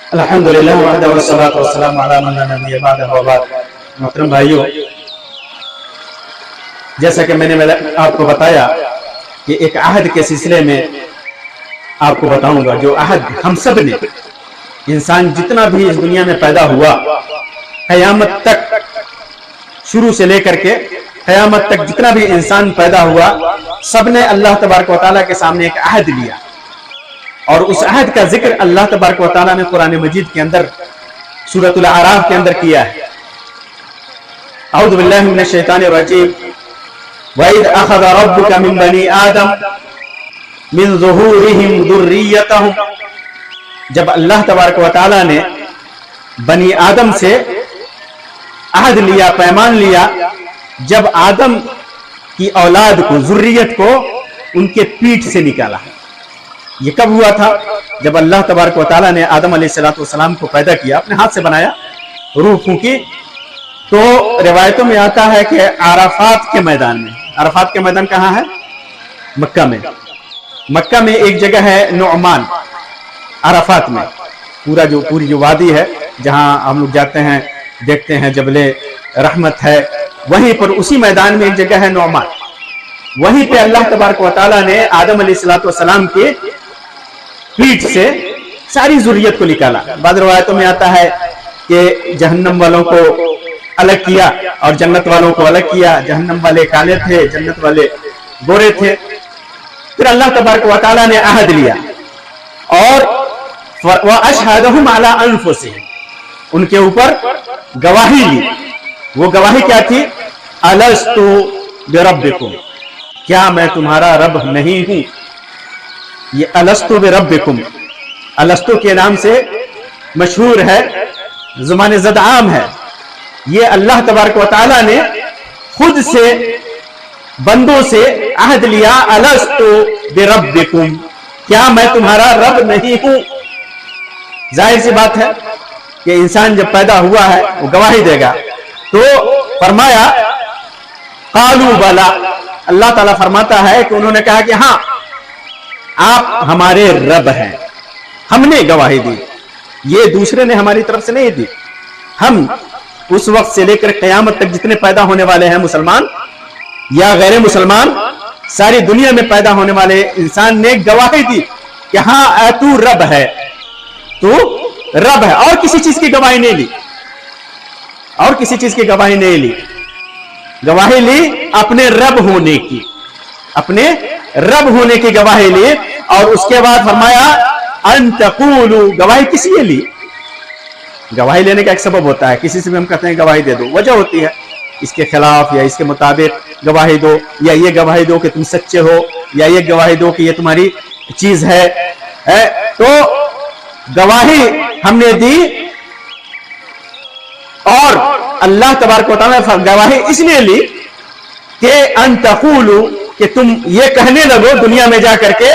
अल्हम्दुलिल्लाह वहदहु वस्सलातु वस्सलामु अला मन ला नबिय्य बअदहु व बाद। मोहतरम भाइयों, जैसा कि मैंने आपको बताया कि एक अहद के सिलसिले में आपको बताऊंगा, जो अहद हम सब ने, इंसान जितना भी इस दुनिया में पैदा हुआ, क़यामत तक, शुरू से लेकर के क़यामत तक जितना भी इंसान पैदा हुआ, सबने अल्लाह तबारक व तआला के सामने एक अहद लिया, और उस अहद का जिक्र अल्लाह तबारक व तआला ने कुरान मजीद के अंदर सूरतुल आराफ के अंदर किया है। औज़ु बिल्लाहि मिनश शैतानिर रजीम। वइज़ अख़ज़ रब्बुका मिन बनी आदम मिन ज़ुहूरिहिम ज़ुर्रिय्यतहुम। जब अल्लाह तबारक व तआला ने बनी आदम से अहद लिया, पैमान लिया, जब आदम की औलाद को, ज़ुर्रियत को उनके पीठ से निकाला। ये कब हुआ था? जब अल्लाह तबारक व तआला ने आदम अलैहिस्सलातु वस्सलाम को पैदा किया, अपने हाथ से बनाया, रूह फूंकी। तो रिवायतों में आता है कि अराफात के मैदान में, अराफात के मैदान कहाँ है? मक्का में। मक्का में एक जगह है नुअमान, अराफात में, पूरी जो वादी है जहां हम लोग जाते हैं, देखते हैं जबले रहमत है, वहीं पर उसी मैदान में एक जगह है नुअमान। वहीं पे अल्लाह तबारक व तआला ने आदम अलैहिस्सलातु वस्सलाम के पीठ से सारी ज़ुर्रियत को निकाला। बाद रिवायतों में आता है कि जहन्नम वालों को अलग किया और जन्नत वालों को अलग किया। जहन्नम वाले काले थे, जन्नत वाले गोरे थे। फिर अल्लाह तबारक व तआला ने अहद लिया और व अशहदहुम अला अनफुसिहिम, उनके ऊपर गवाही ली। वो गवाही क्या थी? अलस्तु बिरब्बिकुम, क्या मैं तुम्हारा रब नहीं हूं? ये अलस्तु बिरब्बिकुम, अलस्तु के नाम से मशहूर है, ज़ुबान ज़द आम है। ये अल्लाह तबारक व तआला ने खुद से बंदों से अहद लिया, अलस्तु बिरब्बिकुम, क्या मैं तुम्हारा रब नहीं हूं? जाहिर सी बात है कि इंसान जब पैदा हुआ है वो गवाही देगा। तो फरमाया कालू बला, अल्लाह ताला फरमाता है कि उन्होंने कहा कि हाँ, आप हमारे रब हैं, हमने गवाही दी, ये दूसरे ने हमारी तरफ से नहीं दी। हम उस वक्त से लेकर क़यामत तक जितने पैदा होने वाले हैं, मुसलमान या गैर मुसलमान, सारी दुनिया में पैदा होने वाले इंसान ने गवाही दी कि हाँ, तू रब है, तू रब है, और किसी चीज की गवाही नहीं ली, और किसी चीज की गवाही नहीं ली। गवाही ली अपने रब होने की, अपने रब होने की गवाही ली। और उसके बाद फरमाया अन तक़ूलू, गवाही किस लिए ली? गवाही लेने का एक सबब होता है, किसी से भी हम कहते हैं गवाही दे दो, वजह होती है, इसके खिलाफ या इसके मुताबिक गवाही दो, या ये गवाही दो कि तुम सच्चे हो, या ये गवाही दो कि ये तुम्हारी चीज है। तो गवाही हमने दी, और अल्लाह तबारक व तआला ने गवाही इसलिए ली कि अन तक़ूलू, कि तुम ये कहने लगो दुनिया में जाकर के,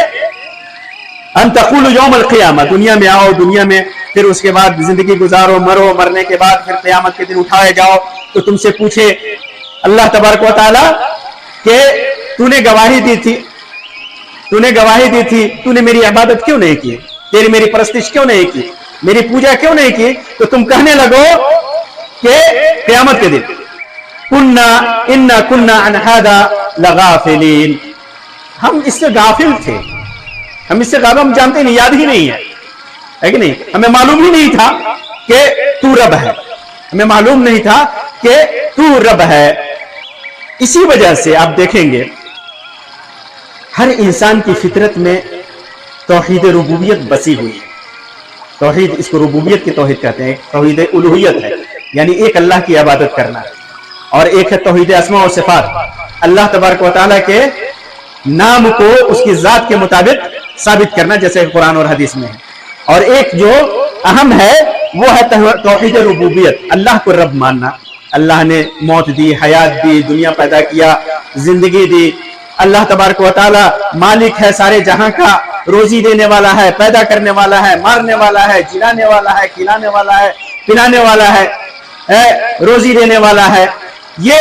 अन तक़ूलू यौमल क़ियामा, दुनिया में आओ, दुनिया में फिर उसके बाद जिंदगी गुजारो, मरो, मरने के बाद फिर क़यामत के दिन उठाए जाओ, तो तुमसे पूछे अल्लाह तबारक व तआला कि तूने गवाही दी थी, तूने गवाही दी थी, तूने मेरी इबादत क्यों नहीं की, तेरी मेरी परस्तिश क्यों नहीं की, मेरी पूजा क्यों नहीं की? तो तुम कहने लगो कि क़यामत के दिन कुन्ना अन हादा लगाफिलीन, हम इससे गाफिल थे, हम इससे गाफिल, हम जानते नहीं, याद ही नहीं है कि नहीं? हमें मालूम ही नहीं था कि तू रब है, हमें मालूम नहीं था कि तू रब है। इसी वजह से आप देखेंगे हर इंसान की फितरत में तौहीद रुबूबियत बसी हुई है। तौहीद, इसको रुबूबियत की तौहीद कहते हैं, तौहीद उलूहियत है, यानी एक अल्लाह की इबादत करना, और एक है तौहीद अस्मा और सिफात, अल्लाह तबारक व तआला के नाम को उसकी जात के मुताबिक साबित करना, जैसे कुरान और हदीस में है। और एक जो अहम है वो है तौहीद रुबूबियत, अल्लाह को रब मानना। अल्लाह ने मौत दी, हयात दी, दुनिया पैदा किया, जिंदगी दी, अल्लाह तबारक व तआला मालिक है सारे जहां का, रोजी देने वाला है, पैदा करने वाला है, मारने वाला है, जिलाने वाला है, खिलाने वाला है, पिलाने वाला है, रोजी देने वाला है। ये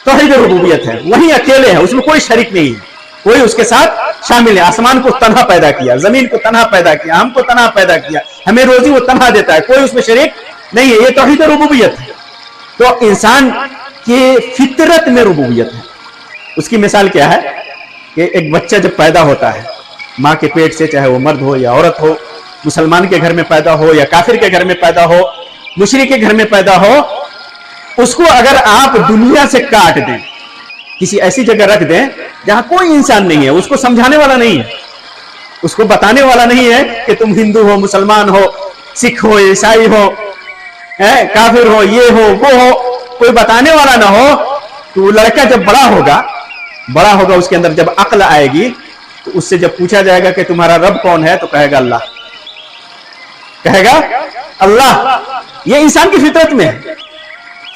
तौहीद रुबूबियत है, वही अकेले है, उसमें कोई शरीक नहीं है, कोई उसके साथ शामिल है। आसमान को तन्हा पैदा किया, जमीन को तन्हा पैदा किया, हमको तन्हा पैदा किया, ہمیں روزی وہ تنہا دیتا ہے, کوئی اس میں شریک نہیں ہے. یہ توحید ربوبیت ہے. تو انسان کی فطرت میں ربوبیت ہے. اس کی مثال کیا ہے کہ ایک بچہ جب پیدا ہوتا ہے ماں کے پیٹ سے, چاہے وہ مرد ہو یا عورت ہو, مسلمان کے گھر میں پیدا ہو یا کافر کے گھر میں پیدا ہو, مشرک کے گھر میں پیدا ہو, اس کو اگر آپ دنیا سے کاٹ دیں, کسی ایسی جگہ رکھ دیں جہاں کوئی انسان نہیں ہے, اس کو سمجھانے والا نہیں ہے, اس کو بتانے والا نہیں ہے کہ تم ہندو ہو, مسلمان ہو, سکھ ہو, عیسائی ہو, کافر ہو, یہ ہو وہ ہو, کوئی بتانے والا نہ ہو, تو وہ لڑکا جب بڑا ہوگا اس کے اندر جب عقل آئے گی تو اس سے جب پوچھا جائے گا کہ تمہارا رب کون ہے, تو کہے گا اللہ, کہے گا اللہ. یہ انسان کی فطرت میں ہے,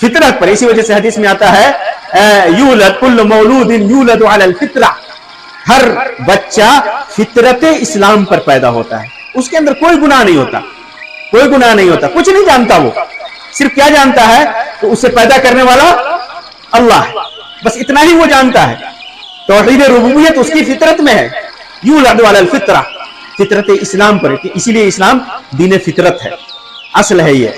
فطرت پر. اسی وجہ سے حدیث میں آتا ہے یولد کل مولود یولد علی الفطرہ, ہر بچہ فطرت اسلام پر پیدا ہوتا ہے, اس کے اندر کوئی گناہ نہیں ہوتا, کوئی گناہ نہیں ہوتا, کچھ نہیں جانتا وہ, صرف کیا جانتا ہے تو اسے پیدا کرنے والا اللہ ہے, بس اتنا ہی وہ جانتا ہے. توحید ربوبیت اس کی فطرت میں ہے, یولد علی الفطرہ, فطرت اسلام پر, اسی لیے اسلام دین فطرت ہے, اصل ہے یہ.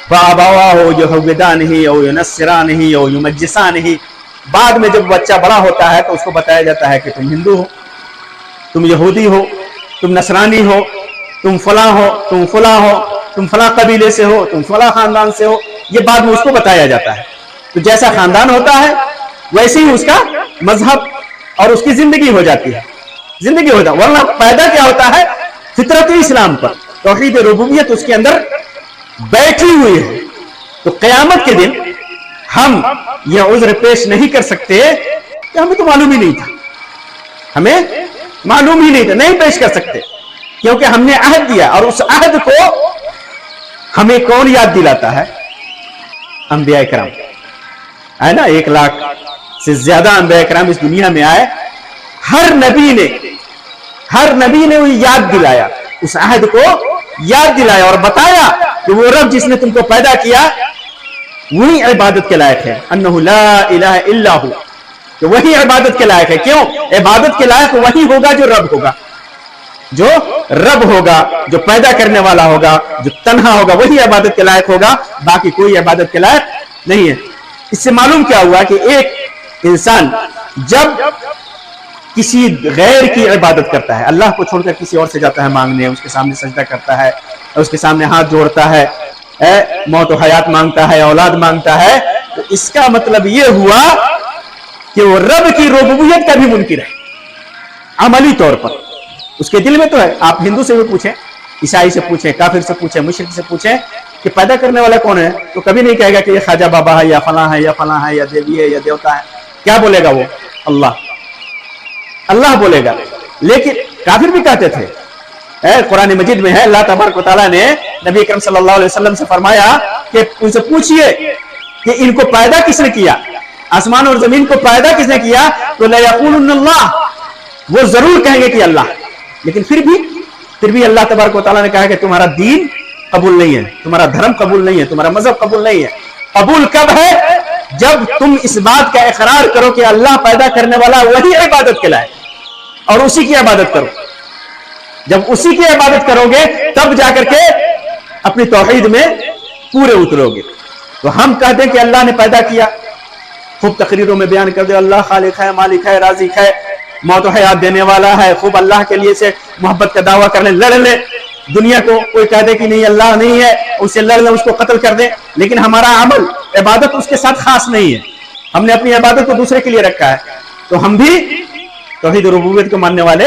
فَأَبَوَاهُ يُهَوِّدَانِهِ أَوْ يُنَصِّرَانِهِ أَوْ يُمَجِّسَانِهِ. بعد میں جب بچہ بڑا ہوتا ہے تو اس کو بتایا جاتا ہے کہ تم ہندو ہو, تم یہودی ہو, تم نصرانی ہو, تم فلاں ہو, تم فلاں ہو, تم فلاں قبیلے سے ہو, تم فلاں خاندان سے ہو. یہ بعد میں اس کو بتایا جاتا ہے. تو جیسا خاندان ہوتا ہے ویسے ہی اس کا مذہب اور اس کی زندگی ہو جاتی ہے, زندگی ہو جاتی ہے. ورنہ پیدا کیا ہوتا ہے فطرت اسلام پر, توحید ربوبیت اس کے اندر بیٹھی ہوئی ہے. تو قیامت کے دن ہم یہ عذر پیش نہیں کر سکتے کہ ہمیں تو معلوم ہی نہیں تھا, ہمیں معلوم ہی نہیں تھا, نہیں پیش کر سکتے, کیونکہ ہم نے عہد دیا. اور اس عہد کو ہمیں کون یاد دلاتا ہے؟ انبیاء کرام, ہے نا. 1 لاکھ سے زیادہ انبیاء کرام اس دنیا میں آئے, ہر نبی نے وہ یاد دلایا, اس عہد کو یاد دلایا اور بتایا کہ وہ رب جس نے تم کو پیدا کیا وہی عبادت کے لائق ہے, انہ لا الہ الا ہو, کہ وہی عبادت کے لائق ہے. کیوں؟ عبادت کے لائق وہی ہوگا جو رب ہوگا, جو رب ہوگا, جو پیدا کرنے والا ہوگا, جو تنہا ہوگا, وہی عبادت کے لائق ہوگا, باقی کوئی عبادت کے لائق نہیں ہے. اس سے معلوم کیا ہوا کہ ایک انسان جب کسی غیر کی عبادت کرتا ہے, اللہ کو چھوڑ کر کسی اور سے جاتا ہے مانگنے, اس کے سامنے سجدہ کرتا ہے, اس کے سامنے ہاتھ جوڑتا ہے, موت و حیات مانگتا ہے, اولاد مانگتا ہے, تو اس کا مطلب یہ ہوا کہ وہ رب کی ربوبیت کا بھی منکر ہے عملی طور پر. اس کے دل میں تو ہے. آپ ہندو سے بھی پوچھیں, عیسائی سے پوچھیں, کافر سے پوچھیں, مشرک سے پوچھیں کہ پیدا کرنے والا کون ہے, تو کبھی نہیں کہے گا کہ یہ خواجہ بابا ہے یا فلاں ہے یا فلاں ہے یا دیوی ہے یا دیوتا ہے. کیا بولے گا وہ؟ اللہ, اللہ بولے گا. لیکن کافر بھی کہتے تھے, قرآن مجید میں ہے, اللہ تبارک و تعالیٰ نے نبی اکرم صلی اللہ علیہ وسلم سے فرمایا کہ ان سے پوچھئے کہ ان کو پیدا کس نے کیا, آسمان اور زمین کو پیدا کس نے کیا, تو لَيَقُولُنَّ اللَّهُ, وہ ضرور کہیں گے کہ اللہ. لیکن پھر بھی اللہ تبارک و تعالیٰ نے کہا کہ تمہارا دین قبول نہیں ہے, تمہارا دھرم قبول نہیں ہے, تمہارا مذہب قبول نہیں ہے. قبول کب ہے؟ جب تم اس بات کا اقرار کرو کہ اللہ پیدا کرنے والا وہی عبادت کے لائق, اور اسی کی عبادت کرو. جب اسی کی عبادت کرو گے تب جا کر کے اپنی توحید میں پورے اترو گے. تو ہم کہتے ہیں کہ اللہ نے پیدا کیا, خوب تقریروں میں بیان کر دے اللہ خالق ہے, مالک ہے, رازق ہے, موت و حیات دینے والا ہے, خوب اللہ کے لیے سے محبت کا دعویٰ کر لیں, لڑ لیں دنیا کو. کوئی کہہ دے کہ نہیں اللہ نہیں ہے, اسے لڑ لیں, اس کو قتل کر دیں, لیکن ہمارا عمل عبادت اس کے ساتھ خاص نہیں ہے, ہم نے اپنی عبادت کو دوسرے کے لیے رکھا ہے. تو ہم بھی توحید ربوبیت کو ماننے والے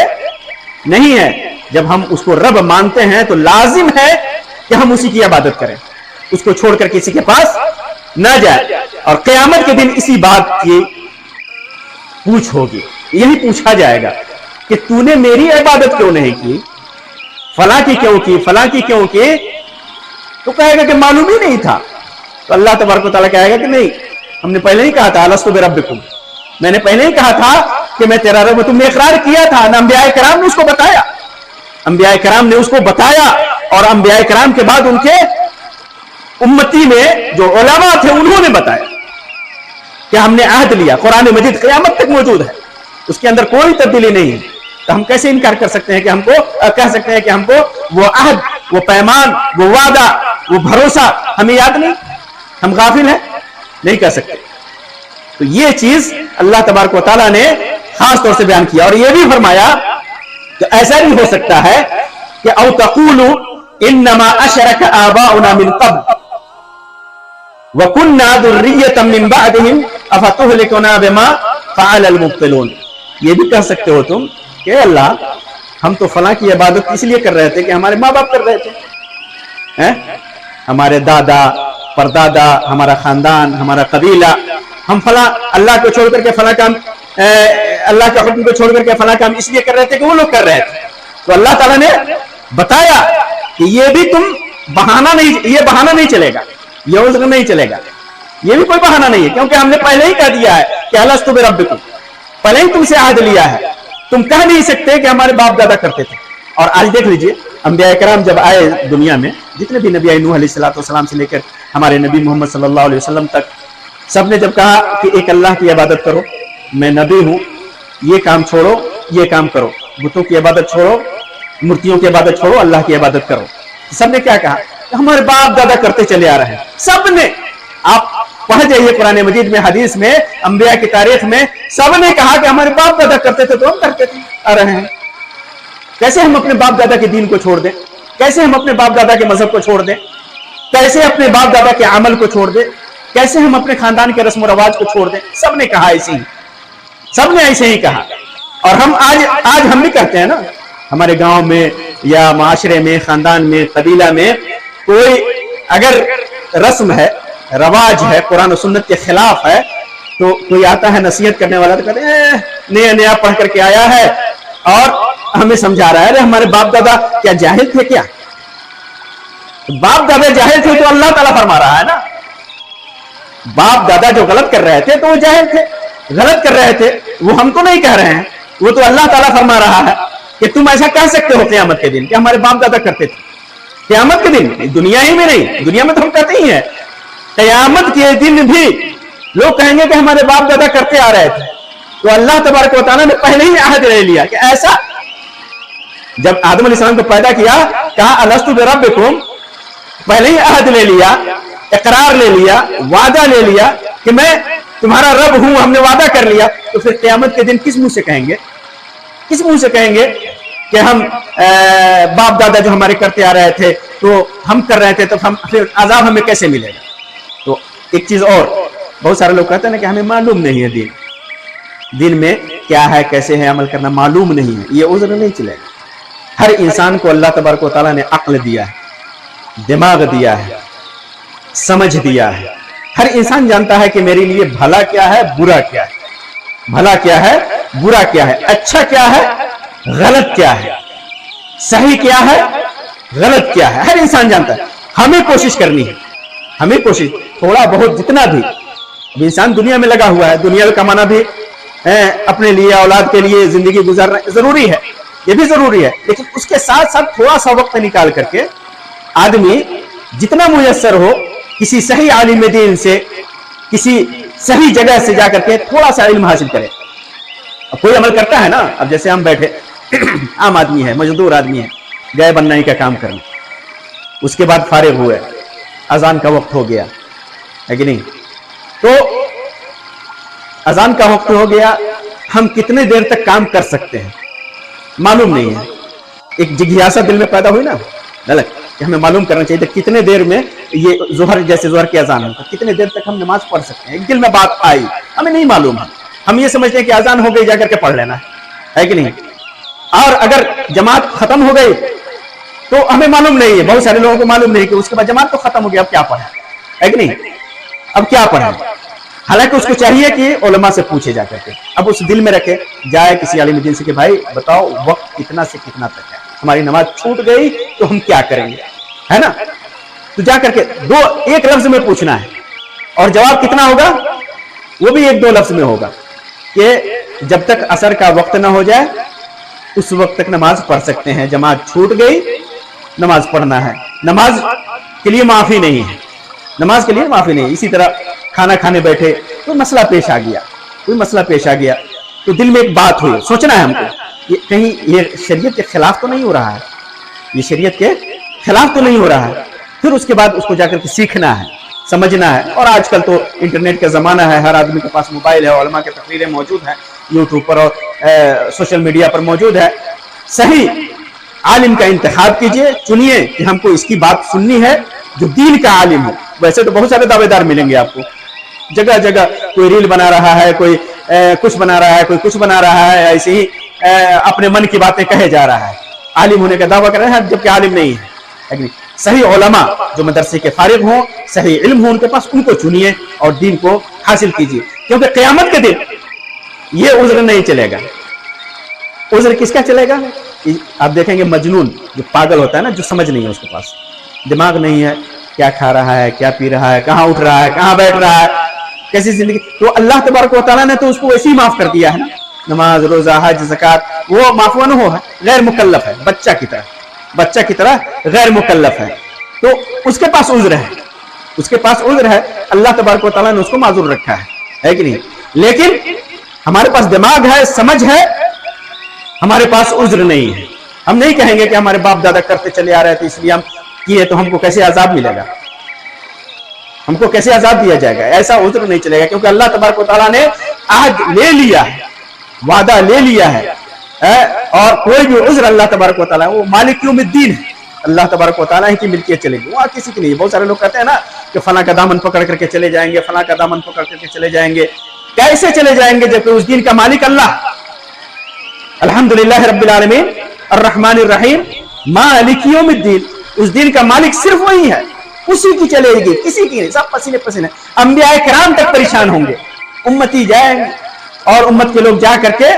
نہیں ہیں. جب ہم اس کو رب مانتے ہیں تو لازم ہے کہ ہم اسی کی عبادت کریں, اس کو چھوڑ کر کسی کے پاس نہ جائے. اور قیامت کے دن اسی بات کی پوچھ ہوگی, یہی پوچھا جائے گا کہ تو نے میری عبادت کیوں نہیں کی, فلاں کی کیوں کی, فلاں کی کیوں کی. تو کہے گا کہ معلوم ہی نہیں تھا. تو اللہ تبارک و تعالیٰ کہے گا کہ نہیں, ہم نے پہلے ہی کہا تھا الستو بربکم, میں نے پہلے ہی کہا تھا کہ میں تیرا رب. تم نے اقرار کیا تھا, انبیاء کرام نے اس کو بتایا, انبیاء کرام نے اس کو بتایا, اور انبیاء کرام کے بعد ان کے امتی میں جو علماء تھے انہوں نے بتایا کہ ہم نے عہد لیا. قرآن مجید قیامت تک موجود ہے, اس کے اندر کوئی تبدیلی نہیں ہے. تو ہم کیسے انکار کر سکتے ہیں کہ ہم کو کہہ سکتے ہیں کہ ہم کو وہ عہد वो पैमान, वो वादा, वो भरोसा हमें याद नहीं, हम गाफिल हैं, नहीं कर सकते। तो ये चीज अल्लाह तबारक व तआला ने खास तौर से बयान किया। और ये भी फरमाया कि ऐसा भी हो सकता है कि औ तक़ूलू इन्नमा अशरक आबाउना मिन क़ब्ल व कुन्ना दुर्रियतम मिन बअदिहिम अफतुहलिकुना बिमा फ़अलल मुब्तिलून। ये भी कह सकते हो तुम कि अल्लाह, हम तो फलां की इबादत इसलिए कर रहे थे कि हमारे माँ बाप कर रहे थे, हैं? हमारे दादा परदादा, हमारा खानदान, हमारा कबीला, हम फला अल्लाह को छोड़ करके फला काम, अल्लाह के हुक्म को छोड़ करके फला काम इसलिए कर रहे थे कि वो लोग कर रहे थे। तो अल्लाह ताला ने बताया कि ये भी तुम बहाना नहीं, ये बहाना नहीं चलेगा, ये उज़्र नहीं चलेगा, ये भी कोई बहाना नहीं है, क्योंकि हमने पहले ही कह दिया है कि अलस्तु बिरब्बिकुम, पहले ही तुमसे अहद लिया है। तुम कह नहीं सकते कि हमारे बाप दादा करते थे। और आज देख लीजिए, अंबिया कराम जब आए दुनिया में, जितने भी नबी आए नूह अलैहिस्सलाम से लेकर हमारे नबी मोहम्मद सल्लल्लाहु अलैहि वसल्लम तक, सबने जब कहा कि एक अल्लाह की इबादत करो, मैं नबी हूं, ये काम छोड़ो, ये काम करो, बुतों की इबादत छोड़ो, मूर्तियों की इबादत छोड़ो, अल्लाह की इबादत करो। सबने क्या कहा? हमारे बाप दादा करते चले आ रहे हैं। सबने, आप पढ़ जाइए कुरान मजीद में, हदीस में, अंबिया की तारीख में, सबने कहा कि हमारे बाप दादा करते थे तो हम करते थे आ रहे हैं। कैसे हम अपने बाप दादा के दीन को छोड़ दें? कैसे हम अपने बाप दादा के मजहब को छोड़ दें? कैसे अपने बाप दादा के अमल को छोड़ दें? कैसे हम अपने खानदान के रस्म रवाज को छोड़ दें? सबने कहा ऐसे ही, सबने ऐसे ही कहा। और हम आज हम भी कहते हैं ना, हमारे गांव में या माशरे में, खानदान में, कबीला में कोई अगर रस्म है, रवाज है, कुरान और सुन्नत के खिलाफ है, तो कोई आता है नसीहत करने वाला तो कहते हैं नया नया पढ़ करके आया है और हमें समझा रहा है। अरे हमारे बाप दादा क्या जाहिल थे क्या? बाप दादा जाहिल थे तो अल्लाह ताला फरमा रहा है ना, बाप दादा जो गलत कर रहे थे तो वो जाहिल थे, गलत कर रहे थे, वो हमको नहीं कह रहे हैं, वो तो अल्लाह ताला फरमा रहा है कि तुम ऐसा कह सकते हो क़यामत के दिन कि हमारे बाप दादा करते थे। क़यामत के दिन, दुनिया ही में नहीं, दुनिया में तो हम कहते ही हैं, क़यामत के दिन भी लोग कहेंगे कि हमारे बाप दादा करते आ रहे थे। तो अल्लाह तबारक व तआला ने पहले ही अहद ले लिया कि ऐसा, जब आदम अलैहिस्सलाम को पैदा किया, कहा अलस्तु बिरब्बिकुम, पहले ही अहद ले लिया, इकरार ले लिया, वादा ले लिया कि मैं तुम्हारा रब हूं, हमने वादा कर लिया। तो फिर क़यामत के दिन किस मुंह से कहेंगे, किस मुंह से कहेंगे कि हम बाप दादा जो हमारे करते आ रहे थे तो हम कर रहे थे, तो हम फिर अजाब हमें कैसे मिलेगा? तो एक चीज और, बहुत सारे लोग कहते हैं ना कि हमें मालूम नहीं है दिन में क्या है, कैसे है, अमल करना मालूम नहीं है, ये उज़्र नहीं चलेगा। हर इंसान को अल्लाह तबारक व तआला ने अक्ल दिया है, दिमाग दिया है, समझ दिया है। हर इंसान जानता है कि मेरे लिए भला क्या है, बुरा क्या है, भला क्या है, बुरा क्या है, अच्छा क्या है, गलत क्या है, सही क्या है, गलत क्या है, हर इंसान जानता है। हमें कोशिश करनी है, हमें कोशिश थोड़ा बहुत जितना भी, अब इंसान दुनिया में लगा हुआ है, दुनिया में कमाना भी अपने लिए, औलाद के लिए जिंदगी गुजारना जरूरी है, ये भी जरूरी है, लेकिन उसके साथ साथ थोड़ा सा वक्त निकाल करके आदमी जितना मुयस्सर हो किसी सही आलिम दीन से, किसी सही जगह से जाकर के थोड़ा सा इल्म हासिल करे। अब कोई अमल करता है ना, अब जैसे हम बैठे आम आदमी है, मजदूर आदमी है, गए बननाई का काम करने, उसके बाद फारिग हुए, अजान का वक्त हो गया है कि नहीं, तो अजान का वक्त हो गया, हम कितने देर तक काम कर सकते हैं मालूम नहीं है। एक जिज्ञासा दिल में पैदा हुई ना, गलत कि हमें मालूम करना चाहिए था कितने देर में ये जोहर, जैसे जोहर की अजान है, कितने देर तक हम नमाज पढ़ सकते हैं। एक दिल में बात आई, हमें नहीं मालूम है, हम ये समझते हैं कि अजान हो गई जाकर के पढ़ लेना है कि नहीं। और अगर जमात खत्म हो गई तो हमें मालूम नहीं है, बहुत सारे लोगों को मालूम नहीं कि उसके बाद जमात तो खत्म हो गया, अब क्या पढ़े, है कि नहीं, अब क्या पढ़े। हालांकि उसको चाहिए कि उलमा से पूछे जाकर के, अब उस दिल में रखे, जाए किसी आलिम दीन से कि भाई बताओ वक्त कितना से कितना तक है, हमारी नमाज छूट गई तो हम क्या करेंगे, है ना। तो जाकर के एक लफ्ज में पूछना है, और जवाब कितना होगा, वो भी एक दो लफ्ज में होगा कि जब तक असर का वक्त ना हो जाए उस वक्त तक नमाज पढ़ सकते हैं, जमात छूट गई नमाज पढ़ना है, नमाज के लिए माफी नहीं है, नमाज के लिए माफी नहीं है। इसी तरह खाना खाने बैठे, कोई मसला पेश आ गया, कोई मसला पेश आ गया, तो दिल में एक बात हुई, सोचना है हमको, ये कहीं ये शरीयत के खिलाफ तो नहीं हो रहा है, ये शरीयत के खिलाफ तो नहीं हो रहा है, फिर उसके बाद उसको जाकर के सीखना है, समझना है। और आजकल तो इंटरनेट का ज़माना है, हर आदमी के पास मोबाइल है, उलमा की तकरीरें मौजूद हैं यूट्यूब पर और सोशल मीडिया पर मौजूद है। सही आलिम का इंतखाब कीजिए, चुनिए कि हमको इसकी बात सुननी है जो दीन का आलिम हो। वैसे तो बहुत सारे दावेदार मिलेंगे आपको, जगह जगह कोई रील बना रहा है, कोई कुछ बना रहा है, कोई कुछ बना रहा है, ऐसे ही अपने मन की बातें कहे जा रहा है, आलिम होने का दावा कर रहे हैं जबकि आलिम नहीं है। लेकिन सही उलमा जो मदरसे के फारिग हों, सही इल्म हो उनके पास, उनको चुनिए और दीन को हासिल कीजिए, क्योंकि क़यामत के दिन ये उज़्र नहीं चलेगा। उज़्र किसका चलेगा? आप देखेंगे मजनून जो पागल होता है ना, जो समझ नहीं है, उसके पास दिमाग नहीं है, क्या खा रहा है, क्या पी रहा है, कहाँ उठ रहा है, कहाँ बैठ रहा है, कैसी जिंदगी, तो अल्लाह तबारक व तआला ने तो उसको वैसे ही माफ कर दिया है ना। नमाज, रोजा, हज, ज़कात, वो माफवन हो है, गैर मुकल्लफ है, बच्चा की तरह गैर मुकल्लफ है, तो उसके पास उज़्र है, उसके पास उज़्र है। अल्लाह तबारक व तआला ने उसको माजूर रखा है कि नहीं? लेकिन हमारे पास दिमाग है, समझ है, हमारे पास उज़्र नहीं है। हम नहीं कहेंगे कि हमारे बाप दादा करते चले आ रहे थे इसलिए हम किए, तो हमको कैसे आजाद मिलेगा, हमको कैसे आजाद दिया जाएगा? ऐसा उज़्र नहीं चलेगा, क्योंकि अल्लाह तबारक व तआला ने अहद ले लिया है, वादा ले लिया है। और कोई भी उज़्र अल्लाह तबारक व तआला, वो मालिक यौमिद्दीन है, अल्लाह तबारक व तआला ही की मिल्कियत चलेगी, वहाँ किसी की नहीं। बहुत सारे लोग कहते हैं ना कि फलां का दामन पकड़ करके चले जाएंगे, फलां का दामन पकड़ करके चले जाएंगे। कैसे चले जाएंगे जबकि उस दिन का मालिक अल्लाह। अल्हम्दुलिल्लाह रब्बिल आलमीन अर्रहमानिर रहीम मालिक यौमिद्दीन, उस दिन का मालिक सिर्फ वही है, उसी की चलेगी, किसी की नहीं। सब पसीने पसीने, अंबिया किराम तक परेशान होंगे, उम्मती जाएंगे और उम्मत के लोग जा करके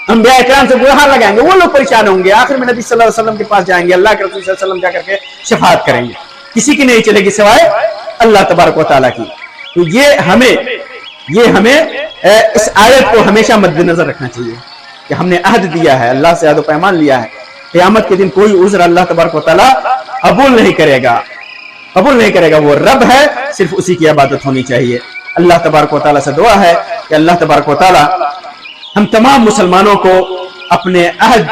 अंबिया किराम से गुहार लगाएंगे, वो लोग परेशान होंगे। आखिर में नबी सल्लल्लाहु अलैहि वसल्लम के पास जाएंगे, अल्लाह के रसूल सल्लल्लाहु अलैहि वसल्लम जा करके शफाअत करेंगे, किसी की नहीं चलेगी सिवाय अल्लाह तबारक व तआला की। तो ये हमें इस आयत को हमेशा मद्देनजर रखना चाहिए कि हमने अहद दिया है, अल्लाह से अहद पैमान लिया है, क़यामत के दिन कोई उज़्र अल्लाह तबारक व तआला कबूल नहीं करेगा। वो रब है, सिर्फ उसी की इबादत होनी चाहिए। अल्लाह तबारक व तआला से दुआ है कि अल्लाह तबारक व तआला हम तमाम मुसलमानों को अपने अहद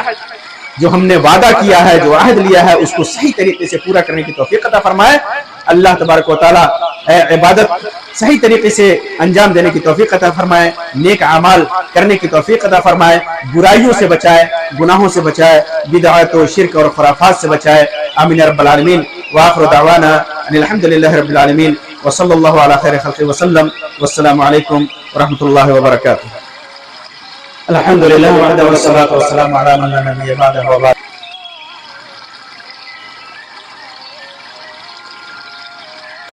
जो हमने वादा किया है, जो अहद लिया है, उसको सही तरीके से पूरा करने की तौफीक अता फरमाए। अल्लाह तबारक व तआला इबादत सही तरीके से अंजाम देने की तौफीक अता फरमाए, नेक अमाल करने की तौफीक अता फरमाए, बुराइयों से बचाए, गुनाहों से बचाए, बिदअत और शिर्क और खुराफात से बचाए। आमीन या रब्बल आलमीन। व आखिरु दावाना अनिल हम्दुलिल्लाहि रब्बिल आलमीन व सल्लल्लाहु अला खैरि खल्क़ि व सल्लम। वस्सलामु अलैकुम व रहमतुल्लाहि व बरकातुहू। अल्हम्दुलिल्लाह वहदहु वस्सलातु वस्सलामु अला मन ला नबिय्य बअदहु व बाद।